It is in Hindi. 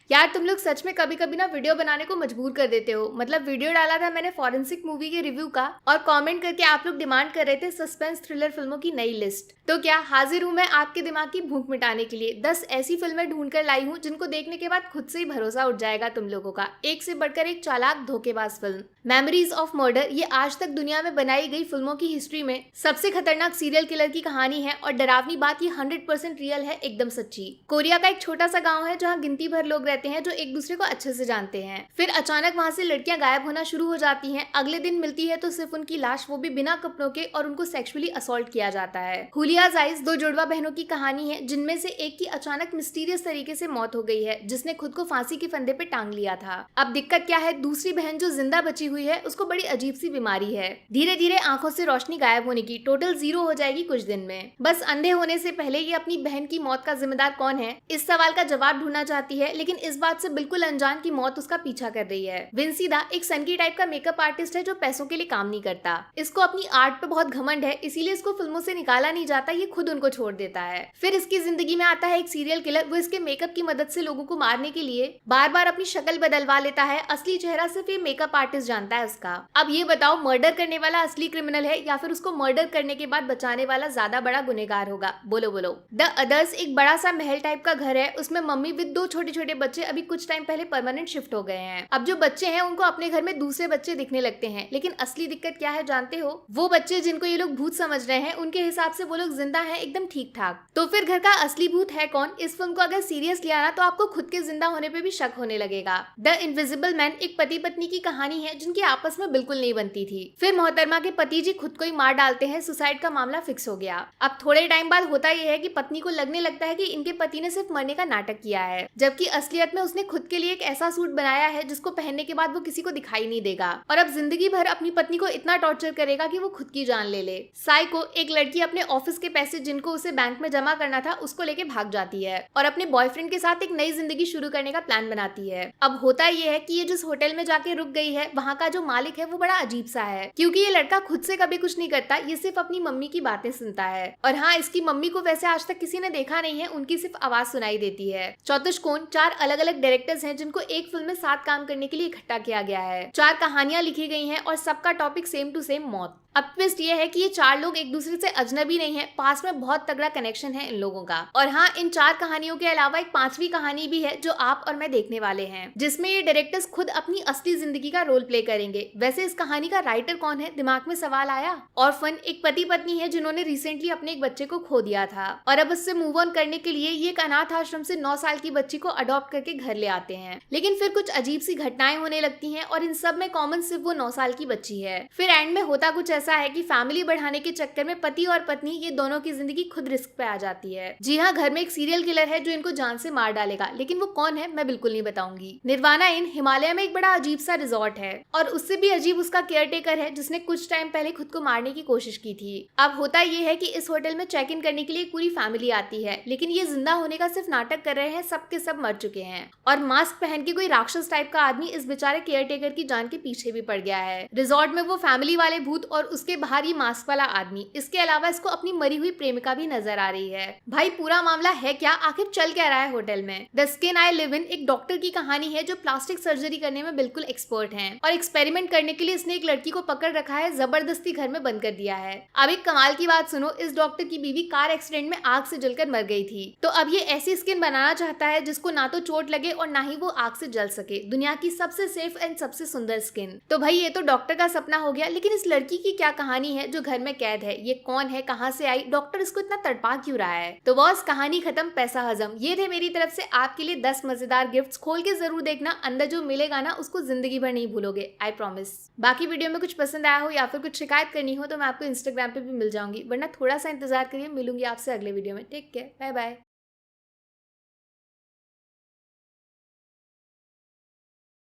यार तुम लोग सच में कभी कभी ना वीडियो बनाने को मजबूर कर देते हो। मतलब वीडियो डाला था मैंने फॉरेंसिक मूवी के रिव्यू का और कमेंट करके आप लोग डिमांड कर रहे थे सस्पेंस थ्रिलर फिल्मों की नई लिस्ट। तो क्या हाजिर हूं मैं आपके दिमाग की भूख मिटाने के लिए 10 ऐसी फिल्में ढूंढ कर लाई हूं जिनको देखने के बाद खुद से ही भरोसा उठ जाएगा तुम लोगों का। एक से बढ़कर एक चालाक धोखेबाज फिल्म मेमोरीज ऑफ मर्डर ये आज तक दुनिया में बनाई गई फिल्मों की हिस्ट्री में सबसे खतरनाक सीरियल किलर की कहानी है और डरावनी बात ये 100% रियल है, एकदम सच्ची। कोरिया का एक छोटा सा गांव है जहां गिनती भर लोग रहते हैं जो एक दूसरे को अच्छे से जानते हैं। फिर अचानक वहां से लड़कियां गायब होना शुरू हो जाती हैं। अगले दिन मिलती है तो सिर्फ उनकी लाश, वो भी बिना कपड़ों के, और उनको सेक्सुअली असॉल्ट किया जाता है। हुलिया जाइस दो जुड़वा बहनों की कहानी है जिनमें से एक की अचानक मिस्टीरियस तरीके से मौत हो गई है, जिसने खुद को फांसी के फंदे पे टांग लिया था। अब दिक्कत क्या है, दूसरी बहन जो जिंदा बची हुई है उसको बड़ी अजीब सी बीमारी है। धीरे धीरे आंखों से रोशनी गायब होने की, टोटल 0 हो जाएगी कुछ दिन में। बस अंधे होने से पहले ये अपनी बहन की मौत का जिम्मेदार कौन है, इस सवाल का जवाब ढूंढना चाहती है, लेकिन इस बात से बिल्कुल अनजान की मौत उसका पीछा कर रही है। विंसीदा एक सनकी टाइप का मेकअप आर्टिस्ट है जो पैसों के लिए काम नहीं करता। इसको अपनी आर्ट पे बहुत घमंड है, इसीलिए इसको फिल्मों से निकाला नहीं जाता, ये खुद उनको छोड़ देता है। फिर इसकी जिंदगी में आता है एक सीरियल किलर। वो इसके मेकअप की मदद से लोगों को मारने के लिए बार बार अपनी शक्ल बदलवा लेता है। असली चेहरा सिर्फ ये मेकअप आर्टिस्ट जानता है उसका। अब ये बताओ, मर्डर करने वाला असली क्रिमिनल है या फिर उसको मर्डर करने के बाद बचाने वाला ज्यादा बड़ा गुनहगार होगा? बोलो बोलो। द अदर्स एक बड़ा सा महल टाइप का घर है, उसमें मम्मी विद 2 छोटे छोटे बच्चे अभी कुछ टाइम पहले परमानेंट शिफ्ट हो गए हैं। अब जो बच्चे हैं उनको अपने घर में दूसरे बच्चे दिखने लगते हैं, लेकिन असली दिक्कत क्या है जानते हो? वो बच्चे जिनको ये लोग भूत समझ रहे हैं, उनके हिसाब से वो लोग जिंदा हैं, एकदम ठीक ठाक। तो फिर घर का असली भूत है कौन? इस फिल्म को अगर सीरियस लिया ना तो आपको खुद के जिंदा होने पे भी शक होने लगेगा। द इनविजिबल मैन एक पति पत्नी की कहानी है जिनकी आपस में बिल्कुल नहीं बनती थी। फिर मोहतरमा के पति जी खुद को ही मार डालते हैं, सुसाइड का मामला फिक्स हो गया। अब थोड़े टाइम बाद होता यह है कि पत्नी को लगने लगता है कि इनके पति ने सिर्फ मरने का नाटक किया है, जबकि असलियत में उसने खुद के लिए एक ऐसा सूट बनाया है जिसको पहनने के बाद वो किसी को दिखाई नहीं देगा, और अब जिंदगी भर अपनी पत्नी को इतना टॉर्चर करेगा कि वो खुद की जान ले ले। साइको एक लड़की अपने ऑफिस के पैसे जिनको उसे बैंक में जमा करना था उसको लेके भाग जाती है और अपने बॉयफ्रेंड के साथ एक नई जिंदगी शुरू करने का प्लान बनाती है। अब होता यह है कि ये जिस होटल में जाके रुक गई है वहाँ का जो मालिक है वो बड़ा अजीब सा है, क्योंकि ये लड़का खुद से कभी कुछ नहीं करता, ये सिर्फ अपनी मम्मी की बातें सुनता है। और हाँ, इसकी मम्मी को वैसे आज तक किसी ने देखा नहीं है, उनकी सिर्फ आवाज सुनाई देती है। चतुष्कोण 4 अलग अलग डायरेक्टर्स हैं जिनको एक फिल्म में साथ काम करने के लिए इकट्ठा किया गया है। 4 कहानियां लिखी गई हैं और सबका टॉपिक सेम टू सेम, मौत। अब ट्विस्ट ये है कि ये 4 लोग एक दूसरे से अजनबी नहीं है, पास में बहुत तगड़ा कनेक्शन है इन लोगों का। और हाँ, इन 4 कहानियों के अलावा एक 5वीं कहानी भी है जो आप और मैं देखने वाले हैं, जिसमें ये डायरेक्टर्स खुद अपनी असली जिंदगी का रोल प्ले करेंगे। वैसे इस कहानी का राइटर कौन है, दिमाग में सवाल आया? ऑर्फन एक पति पत्नी है जिन्होंने रिसेंटली अपने एक बच्चे को खो दिया था और अब उससे मूव ऑन करने के लिए ये एक अनाथ आश्रम से 9 साल की बच्ची को अडॉप्ट करके घर ले आते हैं। लेकिन फिर कुछ अजीब सी घटनाएं होने लगती हैं और इन सब में कॉमन सिर्फ वो 9 साल की बच्ची है। फिर एंड में होता कुछ ऐसा है कि फैमिली बढ़ाने के चक्कर में पति और पत्नी ये दोनों की जिंदगी खुद रिस्क पे आ जाती है। जी हाँ, घर में एक सीरियल किलर है जो इनको जान से मार डालेगा, लेकिन वो कौन है मैं बिल्कुल नहीं बताऊंगी। निर्वाणा इन हिमालय में एक बड़ा अजीब सा रिजॉर्ट है और उससे भी अजीब उसका केयरटेकर है जिसने कुछ टाइम पहले खुद को मारने की कोशिश की थी। अब होता ये है कि इस होटल में चेक इन करने के लिए पूरी फैमिली आती है, लेकिन ये जिंदा होने का सिर्फ नाटक कर रहे हैं, सबके सब मर चुके हैं। और मास्क पहन के कोई राक्षस टाइप का आदमी इस बेचारे केयरटेकर की जान के पीछे भी पड़ गया है। रिजॉर्ट में वो फैमिली वाले भूत और उसके बाहर ये मास्क वाला आदमी। इसके अलावा इसको अपनी मरी हुई प्रेमिका भी नजर आ रही है। भाई पूरा मामला है क्या, आखिर चल क्या रहा है होटल में? The skin I live in एक डॉक्टर की कहानी है जो प्लास्टिक सर्जरी करने में बिल्कुल एक्सपर्ट है और एक्सपेरिमेंट करने के लिए इसने एक लड़की को पकड़ रखा है, जबरदस्ती घर में बंद कर दिया है। अब एक कमाल की बात सुनो, इस डॉक्टर की बीवी कार एक्सीडेंट में आग से जलकर मर गई थी, तो अब ये ऐसी स्किन बनाना चाहता है जिसको ना तो चोट लगे और ना ही वो आग से जल सके। दुनिया की सबसे सेफ एंड सबसे सुंदर स्किन। तो भाई ये तो डॉक्टर का सपना हो गया, लेकिन इस लड़की की क्या कहानी है जो घर में कैद है? ये कौन है, कहाँ से आई, डॉक्टर इसको इतना तड़पा क्यों रहा है? तो बॉस कहानी खत्म, पैसा हजम। ये थे मेरी तरफ से आपके लिए 10 मजेदार गिफ्ट्स। खोल के जरूर देखना, अंदर जो मिलेगा ना उसको जिंदगी भर नहीं भूलोगे, आई प्रॉमिस। बाकी वीडियो में कुछ पसंद आया हो या फिर कुछ शिकायत करनी हो तो मैं आपको इंस्टाग्राम पे भी मिल जाऊंगी, वरना थोड़ा सा इंतजार करिए, मिलूंगी आपसे अगले वीडियो में। Take care, bye bye.